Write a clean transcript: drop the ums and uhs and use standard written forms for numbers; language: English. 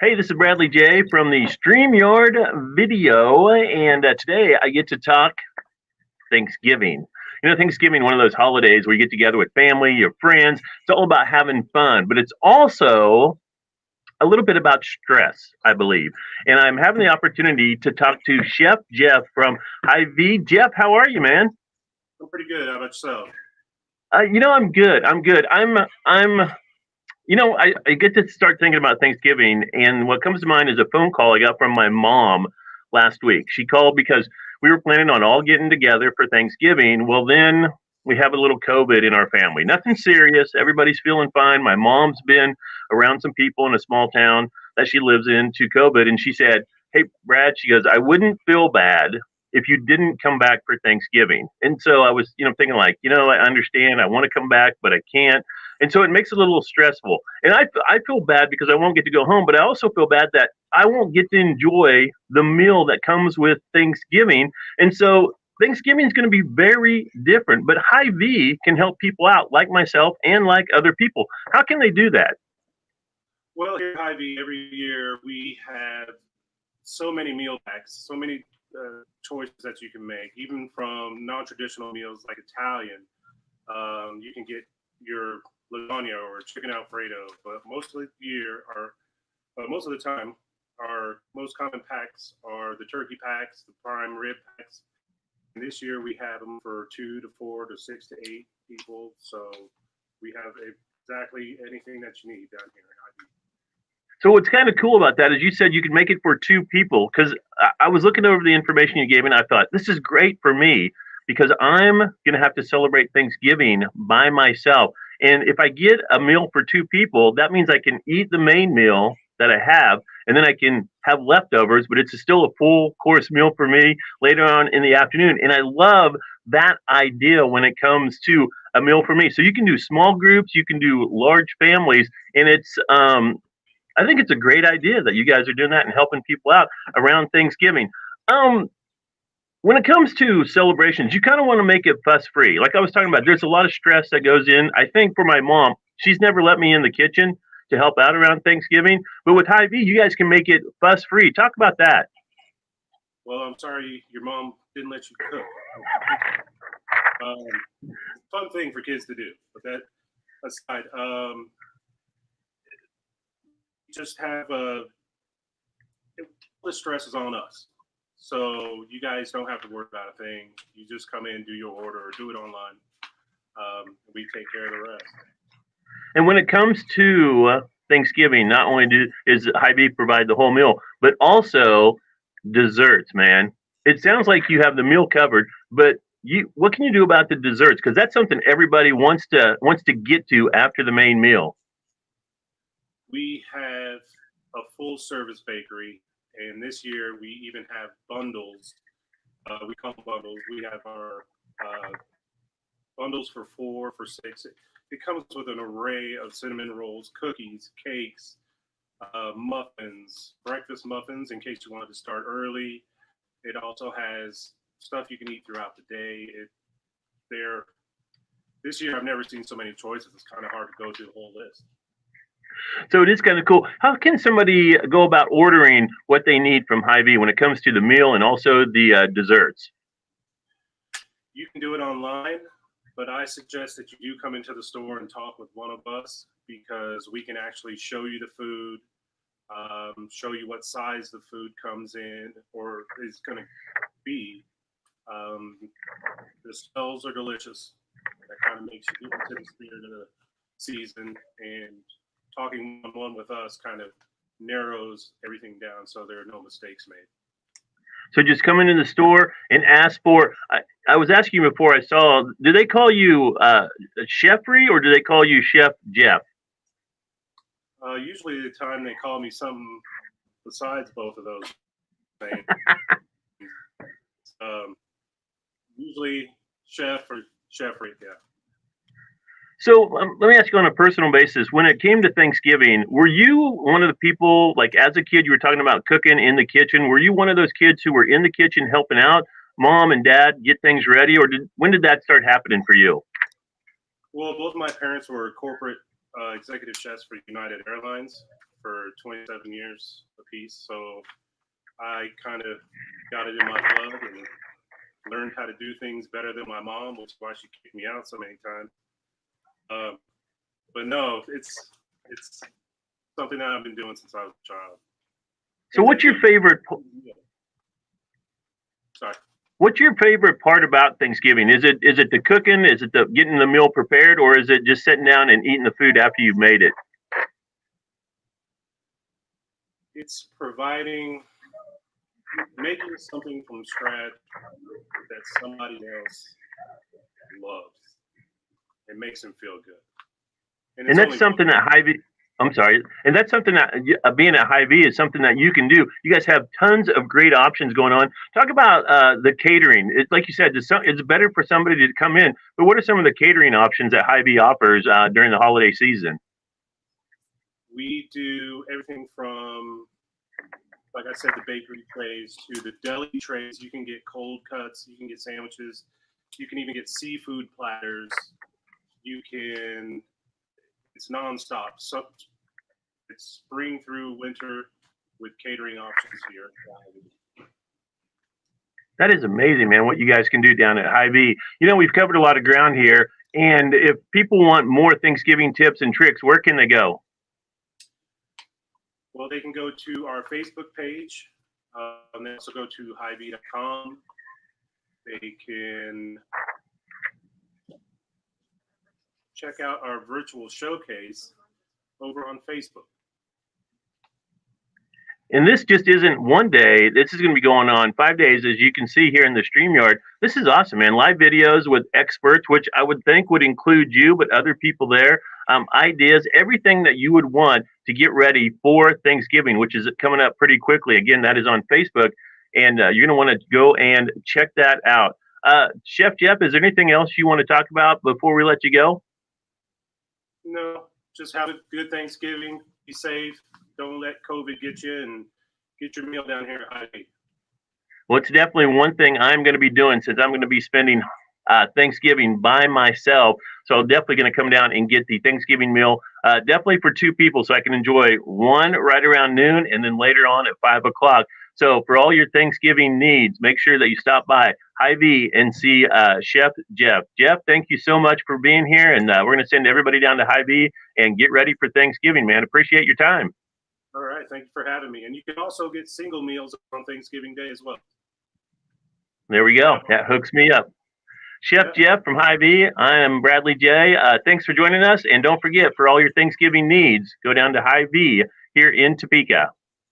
Hey, this is Bradley J from the StreamYard video, and today I get to talk Thanksgiving. Thanksgiving, one of those holidays where you get together with family, your friends. It's all about having fun, but it's also a little bit about stress, I believe. And I'm having the opportunity to talk to Chef Jeff from HyVee. Jeff, how are you, man? I'm pretty good. How about yourself? I'm good. I'm good. I get to start thinking about Thanksgiving, and what comes to mind is a phone call I got from my mom last week. She called because we were planning on all getting together for Thanksgiving. Well, then we have a little COVID in our family. Nothing serious. Everybody's feeling fine. My mom's been around some people in a small town that she lives in to COVID, and she said, "Hey, Brad," she goes, "I wouldn't feel bad if you didn't come back for Thanksgiving." And so I was, thinking like, I understand. I want to come back, but I can't. And so it makes it a little stressful. And I feel bad because I won't get to go home, but I also feel bad that I won't get to enjoy the meal that comes with Thanksgiving. And so Thanksgiving is going to be very different, but HyVee can help people out like myself and like other people. How can they do that? Well, here at HyVee, every year we have so many meal packs, so many choices that you can make, even from non-traditional meals like Italian. You can get your lasagna or chicken Alfredo, but most of the time, our most common packs are the turkey packs, the prime rib packs. And this year we have them for 2 to 4 to 6 to 8 people. So we have exactly anything that you need down here in IB. So what's kind of cool about that is you said you could make it for two people because I was looking over the information you gave me and I thought this is great for me because I'm going to have to celebrate Thanksgiving by myself. And if I get a meal for two people, that means I can eat the main meal that I have and then I can have leftovers, but it's still a full course meal for me later on in the afternoon. And I love that idea when it comes to a meal for me. So you can do small groups, you can do large families, and I think it's a great idea that you guys are doing that and helping people out around Thanksgiving. Um, when it comes to celebrations, you kind of want to make it fuss free. Like I was talking about, there's a lot of stress that goes in. I think for my mom, she's never let me in the kitchen to help out around Thanksgiving. But with HyVee, you guys can make it fuss free. Talk about that. Well, I'm sorry your mom didn't let you cook. Fun thing for kids to do. But that aside, just have the stress is on us. So you guys don't have to worry about a thing. You just come in, do your order, or do it online. We take care of the rest. And when it comes to Thanksgiving, not only is HyVee provide the whole meal, but also desserts, man. It sounds like you have the meal covered, but what can you do about the desserts? Because that's something everybody wants to get to after the main meal. We have a full service bakery, and this year we even have bundles. We call them bundles. We have our bundles for 4 for 6. It comes with an array of cinnamon rolls, cookies, cakes, muffins, breakfast muffins in case you wanted to start early. It also has stuff you can eat throughout the day. There, this year I've never seen so many choices. It's kind of hard to go through the whole list. So it is kind of cool. How can somebody go about ordering what they need from HyVee when it comes to the meal and also the desserts? You can do it online, but I suggest that you do come into the store and talk with one of us because we can actually show you the food, show you what size the food comes in or is going to be. The smells are delicious. That kind of makes you get into the spirit of the season, and talking one-on-one with us kind of narrows everything down so there are no mistakes made. So just come into the store and ask for. I was asking you before I saw. Do they call you Chefry or do they call you Chef Jeff? Usually, the time they call me something besides both of those names. um, Usually, Chef or Chefry. Yeah. So let me ask you on a personal basis. When it came to Thanksgiving, were you one of the people, like as a kid, you were talking about cooking in the kitchen? Were you one of those kids who were in the kitchen helping out mom and dad get things ready, or when did that start happening for you? Well, both my parents were corporate executive chefs for United Airlines for 27 years apiece. So I kind of got it in my blood and learned how to do things better than my mom, which is why she kicked me out so many times. But no, it's something that I've been doing since I was a child. So what's your favorite? Sorry. What's your favorite part about Thanksgiving? Is it the cooking? Is it the getting the meal prepared, or is it just sitting down and eating the food after you've made it? It's making something from scratch that somebody else loves. It makes them feel good. And that's something that HyVee. I'm sorry, and that's something that being at HyVee is something that you can do. You guys have tons of great options going on. Talk about the catering. It's like you said, it's better for somebody to come in. But what are some of the catering options that HyVee offers during the holiday season? We do everything from, like I said, the bakery trays to the deli trays. You can get cold cuts. You can get sandwiches. You can even get seafood platters. It's nonstop. So it's spring through winter with catering options here. That is amazing, man, what you guys can do down at HyVee. You know, we've covered a lot of ground here. And if people want more Thanksgiving tips and tricks, where can they go? Well, they can go to our Facebook page. They also go to HyVee.com. They can check out our virtual showcase over on Facebook. And this just isn't one day. This is going to be going on 5 days, as you can see here in the StreamYard. This is awesome, man. Live videos with experts, which I would think would include you, but other people there. Ideas, everything that you would want to get ready for Thanksgiving, which is coming up pretty quickly. Again, that is on Facebook, and you're going to want to go and check that out. Chef Jeff, is there anything else you want to talk about before we let you go? No, just have a good Thanksgiving. Be safe. Don't let COVID get you, and get your meal down here at HyVee. Well, it's definitely one thing I'm going to be doing since I'm going to be spending Thanksgiving by myself. So I'm definitely going to come down and get the Thanksgiving meal, definitely for two people, so I can enjoy one right around noon and then later on at 5 o'clock. So for all your Thanksgiving needs, make sure that you stop by HyVee and see Chef Jeff. Jeff, thank you so much for being here, and we're going to send everybody down to HyVee and get ready for Thanksgiving, man. Appreciate your time. All right, thank you for having me. And you can also get single meals on Thanksgiving Day as well. There we go. That hooks me up. Chef Jeff from HyVee. I am Bradley J. Thanks for joining us, and don't forget, for all your Thanksgiving needs, go down to HyVee here in Topeka.